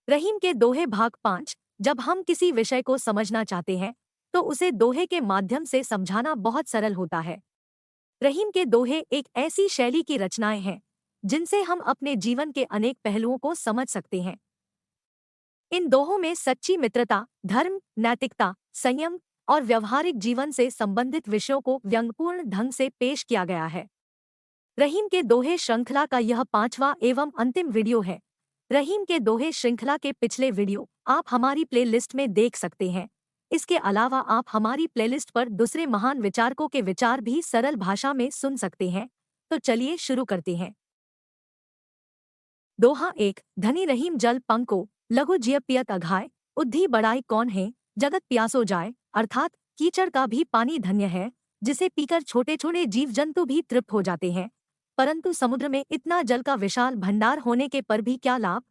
रहीम के दोहे भाग 5। जब हम किसी विषय को समझना चाहते हैं तो उसे दोहे के माध्यम से समझाना बहुत सरल होता है। रहीम के दोहे एक ऐसी शैली की रचनाएं हैं जिनसे हम अपने जीवन के अनेक पहलुओं को समझ सकते हैं। इन दोहों में सच्ची मित्रता, धर्म, नैतिकता, संयम और व्यवहारिक जीवन से संबंधित विषयों को व्यंग्यपूर्ण ढंग से पेश किया गया है। रहीम के दोहे श्रृंखला का यह 5वां एवं अंतिम वीडियो है। रहीम के दोहे श्रृंखला के पिछले वीडियो आप हमारी प्लेलिस्ट में देख सकते हैं। इसके अलावा आप हमारी प्लेलिस्ट पर दूसरे महान विचारकों के विचार भी सरल भाषा में सुन सकते हैं। तो चलिए शुरू करते हैं। दोहा 1। धनी रहीम जल पंको लघु जिय पियत अघाय, उद्धि बड़ाई कौन है, जगत प्यासो जाए। अर्थात कीचड़ का भी पानी धन्य है, जिसे पीकर छोटे छोटे जीव जंतु भी तृप्त हो जाते हैं, परंतु समुद्र में इतना जल का विशाल भंडार होने के पर भी क्या लाभ,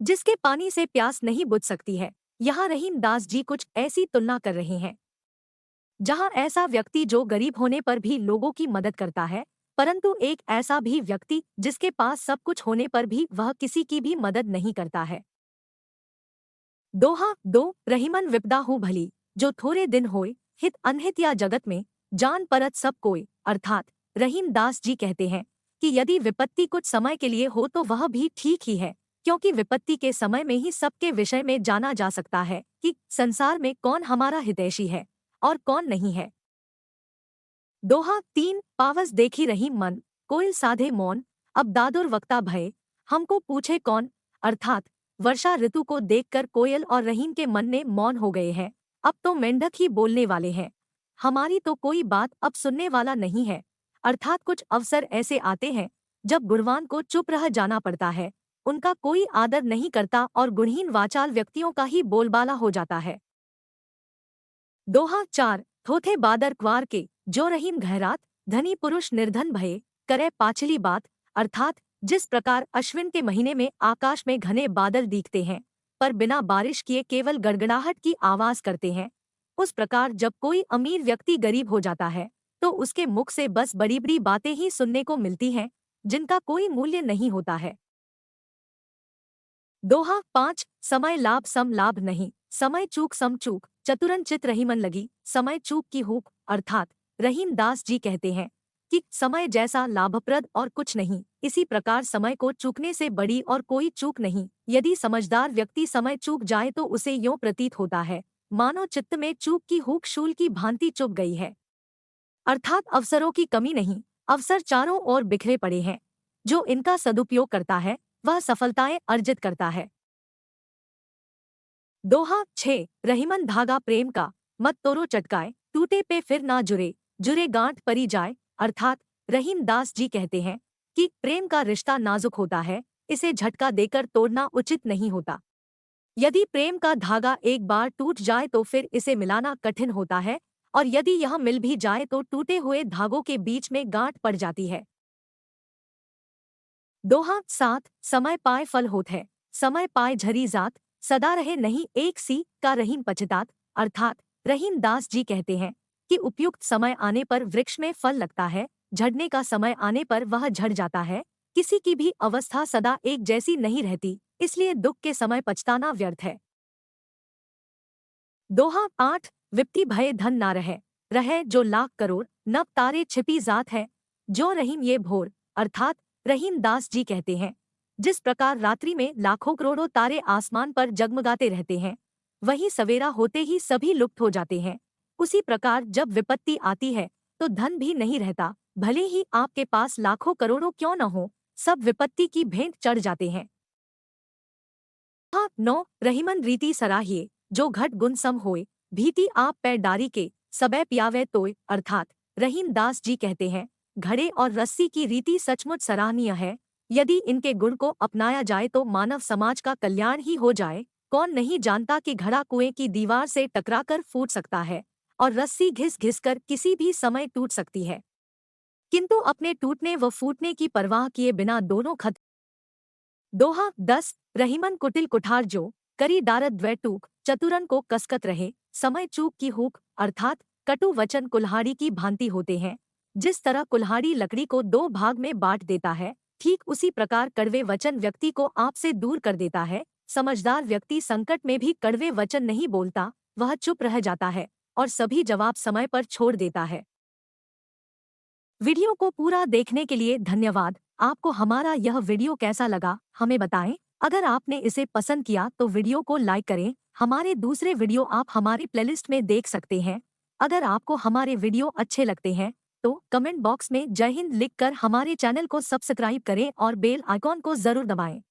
जिसके पानी से प्यास नहीं बुझ सकती है। यहाँ रहीम दास जी कुछ ऐसी तुलना कर रहे हैं जहाँ ऐसा व्यक्ति जो गरीब होने पर भी लोगों की मदद करता है, परंतु एक ऐसा भी व्यक्ति जिसके पास सब कुछ होने पर भी वह किसी की भी मदद नहीं करता है। दोहा 2। रहीमन विपदा हूँ भली, जो थोड़े दिन होए, हित अनहित या जगत में जान परत सब कोई। अर्थात रहीम दास जी कहते हैं कि यदि विपत्ति कुछ समय के लिए हो तो वह भी ठीक ही है, क्योंकि विपत्ति के समय में ही सबके विषय में जाना जा सकता है कि संसार में कौन हमारा हितैषी है और कौन नहीं है। दोहा 3। पावस देखी रहीम मन, कोयल साधे मौन, अब दादुर वक्ता भय, हमको पूछे कौन। अर्थात वर्षा ऋतु को देखकर कोयल और रहीम के मन में मौन हो गए हैं। अब तो मेंढक ही बोलने वाले हैं, हमारी तो कोई बात अब सुनने वाला नहीं है। अर्थात कुछ अवसर ऐसे आते हैं जब गुणवान को चुप रह जाना पड़ता है, उनका कोई आदर नहीं करता और गुणहीन वाचाल व्यक्तियों का ही बोलबाला हो जाता है। दोहा 4। थोथे बादर क्वार के, जो रहीम गहरात, धनी पुरुष निर्धन भये, करे पाछली बात। अर्थात जिस प्रकार अश्विन के महीने में आकाश में घने बादल दिखते हैं पर बिना बारिश किए केवल गड़गड़ाहट की आवाज करते हैं, उस प्रकार जब कोई अमीर व्यक्ति गरीब हो जाता है तो उसके मुख से बस बड़ी बड़ी बातें ही सुनने को मिलती हैं जिनका कोई मूल्य नहीं होता है। दोहा 5। समय लाभ सम लाभ नहीं, समय चूक सम चूक, चतुरन चित रहीमन लगी, समय चूक की हुक। अर्थात रहीम दास जी कहते हैं कि समय जैसा लाभप्रद और कुछ नहीं, इसी प्रकार समय को चूकने से बड़ी और कोई चूक नहीं। यदि समझदार व्यक्ति समय चूक जाए तो उसे यों प्रतीत होता है मानो चित्त में चूक की हुक शूल की भांति चुभ गई है। अर्थात अवसरों की कमी नहीं, अवसर चारों ओर बिखरे पड़े हैं, जो इनका सदुपयोग करता है वह सफलताएं अर्जित करता है। दोहा 6। रहीमन धागा प्रेम का, मत तोड़ो चटकाए, टूटे पे फिर ना जुड़े, जुड़े गांठ परी जाए। अर्थात रहीम दास जी कहते हैं कि प्रेम का रिश्ता नाजुक होता है, इसे झटका देकर तोड़ना उचित नहीं होता। यदि प्रेम का धागा एक बार टूट जाए तो फिर इसे मिलाना कठिन होता है, और यदि यह मिल भी जाए तो टूटे हुए धागों के बीच में गांठ पड़ जाती है। दोहा 7। समय पाए फल होत है, समय पाए झरी जात, सदा रहे नहीं एक सी का रहीम पछतात। अर्थात रहीम दास जी कहते हैं कि उपयुक्त समय आने पर वृक्ष में फल लगता है, झड़ने का समय आने पर वह झड़ जाता है। किसी की भी अवस्था सदा एक जैसी नहीं रहती, इसलिए दुख के समय पछताना व्यर्थ है। दोहा 8। विपत्ति भय धन ना रहे, रहे जो लाख करोड़, नव तारे छिपी जात है, जो रहीम ये भोर। अर्थात रहीम दास जी कहते हैं जिस प्रकार रात्रि में लाखों करोड़ों तारे आसमान पर जगमगाते रहते हैं, वहीं सवेरा होते ही सभी लुप्त हो जाते हैं, उसी प्रकार जब विपत्ति आती है तो धन भी नहीं रहता, भले ही आपके पास लाखों करोड़ों क्यों न हो, सब विपत्ति की भेंट चढ़ जाते हैं। हाँ 9। रहीमन रीति सराहिए, जो घट गुण सम होए, भीति आप पैर डारी के, सबे पियावे तोय। अर्थात रहीम दास जी कहते हैं घड़े और रस्सी की रीति सचमुच सराहनीय है, यदि इनके गुण को अपनाया जाए तो मानव समाज का कल्याण ही हो जाए। कौन नहीं जानता कि घड़ा कुएं की दीवार से टकराकर फूट सकता है और रस्सी घिस घिस कर किसी भी समय टूट सकती है, किंतु अपने टूटने व फूटने की परवाह किए बिना दोनों खत्म। दोहा 10। रहीमन कुटिल कुठार जो, करी डारत द्वै टूक, चतुरन को कसकत रहे, समय चूक की हुक। अर्थात कटु वचन कुल्हाड़ी की भांति होते हैं, जिस तरह कुल्हाड़ी लकड़ी को दो भाग में बांट देता है, ठीक उसी प्रकार कड़वे वचन व्यक्ति को आपसे दूर कर देता है, समझदार व्यक्ति संकट में भी कड़वे वचन नहीं बोलता, वह चुप रह जाता है और सभी जवाब समय पर छोड़ देता है। वीडियो को पूरा देखने के लिए धन्यवाद। आपको हमारा यह वीडियो कैसा लगा हमें बताएं। अगर आपने इसे पसंद किया तो वीडियो को लाइक करें। हमारे दूसरे वीडियो आप हमारी प्लेलिस्ट में देख सकते हैं। अगर आपको हमारे वीडियो अच्छे लगते हैं तो कमेंट बॉक्स में जय हिंद लिखकर हमारे चैनल को सब्सक्राइब करें और बेल आइकॉन को जरूर दबाएं।